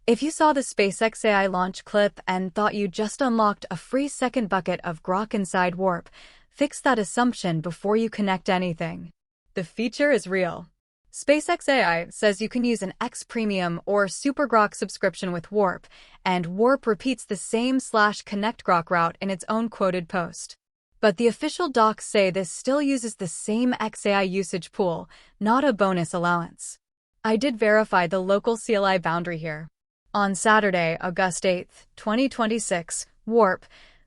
If you saw the SpaceX AI launch clip and thought you just unlocked a free second bucket of Grok inside Warp, fix that assumption before you connect anything. The feature is real. SpaceX AI says you can use an X Premium or Super Grok subscription with Warp, and Warp repeats the same /connect Grok route in its own quoted post. But the official docs say this still uses the same XAI usage pool, not a bonus allowance. I did verify the local CLI boundary here. On Saturday, August 8, 2026, Warp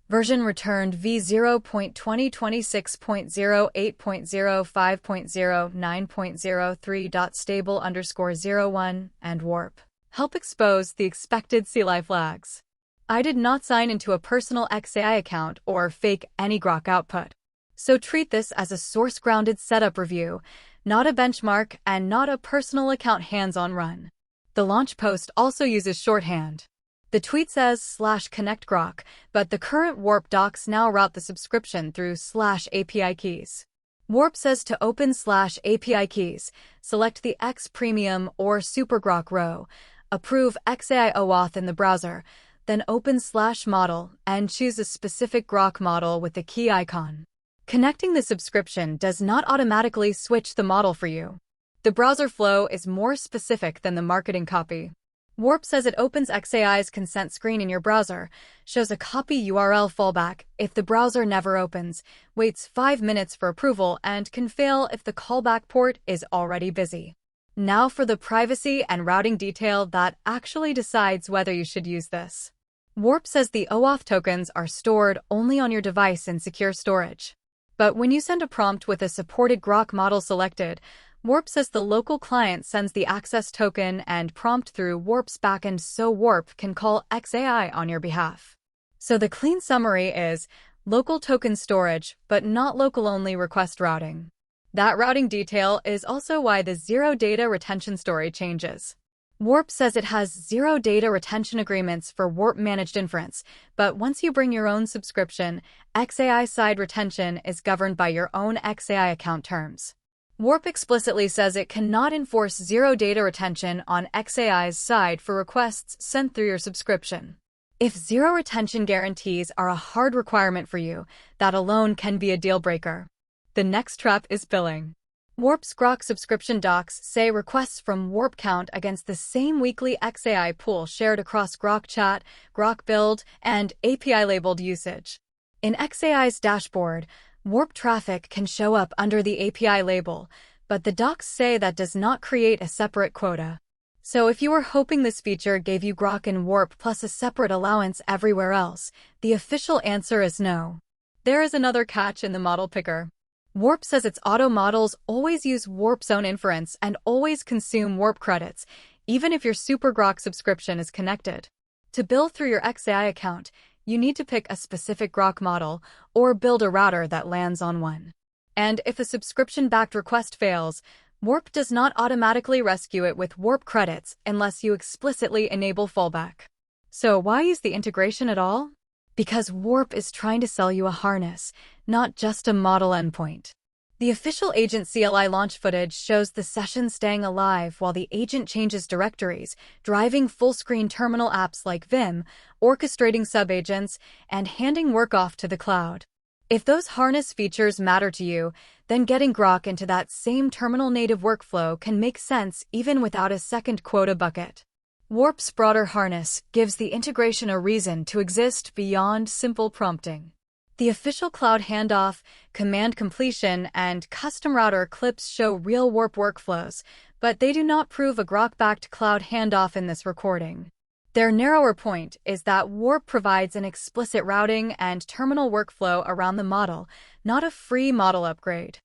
version returned v0.2026.08.05.09.03.stable_01 and Warp help expose the expected CLI flags. I did not sign into a personal XAI account or fake any Grok output. So treat this as a source-grounded setup review, not a benchmark and not a personal account hands-on run. The launch post also uses shorthand. The tweet says /connect Grok, but the current Warp docs now route the subscription through /API keys. Warp says to open /API keys, select the X Premium or Super Grok row, approve XAI OAuth in the browser, then open /model and choose a specific Grok model with the key icon. Connecting the subscription does not automatically switch the model for you. The browser flow is more specific than the marketing copy. Warp says it opens XAI's consent screen in your browser, shows a copy URL fallback if the browser never opens, waits 5 minutes for approval, and can fail if the callback port is already busy. Now for the privacy and routing detail that actually decides whether you should use this. Warp says the OAuth tokens are stored only on your device in secure storage. But when you send a prompt with a supported Grok model selected, Warp says the local client sends the access token and prompt through Warp's backend so Warp can call XAI on your behalf. So the clean summary is local token storage, but not local-only request routing. That routing detail is also why the zero data retention story changes. Warp says it has zero data retention agreements for Warp-managed inference, but once you bring your own subscription, XAI side retention is governed by your own XAI account terms. Warp explicitly says it cannot enforce zero data retention on XAI's side for requests sent through your subscription. If zero retention guarantees are a hard requirement for you, that alone can be a deal breaker. The next trap is billing. Warp's Grok subscription docs say requests from Warp count against the same weekly XAI pool shared across Grok Chat, Grok Build, and API-labeled usage. In XAI's dashboard, Warp traffic can show up under the API label, but the docs say that does not create a separate quota. So if you were hoping this feature gave you Grok in Warp plus a separate allowance everywhere else, the official answer is no. There is another catch in the model picker. Warp says its auto models always use Warp's own inference and always consume Warp credits, even if your Super Grok subscription is connected. To bill through your XAI account, you need to pick a specific Grok model or build a router that lands on one. And if a subscription-backed request fails, Warp does not automatically rescue it with Warp credits unless you explicitly enable fallback. So why use the integration at all? Because Warp is trying to sell you a harness, not just a model endpoint. The official agent CLI launch footage shows the session staying alive while the agent changes directories, driving full-screen terminal apps like Vim, orchestrating subagents, and handing work off to the cloud. If those harness features matter to you, then getting Grok into that same terminal-native workflow can make sense even without a second quota bucket. Warp's broader harness gives the integration a reason to exist beyond simple prompting. The official cloud handoff, command completion, and custom router clips show real Warp workflows, but they do not prove a Grok-backed cloud handoff in this recording. Their narrower point is that Warp provides an explicit routing and terminal workflow around the model, not a free model upgrade.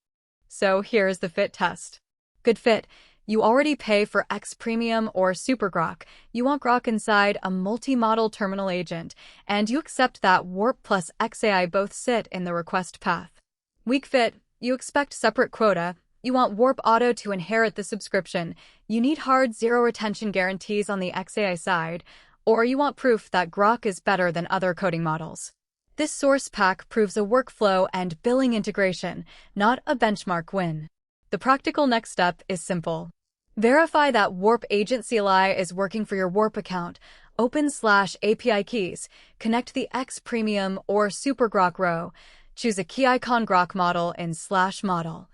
So here's the fit test. Good fit. You already pay for X Premium or Super Grok, you want Grok inside a multi-model terminal agent, and you accept that Warp plus XAI both sit in the request path. Weak fit, you expect separate quota, you want Warp Auto to inherit the subscription, you need hard zero retention guarantees on the XAI side, or you want proof that Grok is better than other coding models. This source pack proves a workflow and billing integration, not a benchmark win. The practical next step is simple. Verify that Warp Agent CLI is working for your Warp account. Open/API keys. Connect the X Premium or Super Grok row. Choose a key icon Grok model in /model.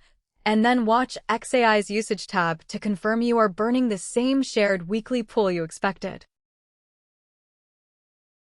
And then watch XAI's usage tab to confirm you are burning the same shared weekly pool you expected.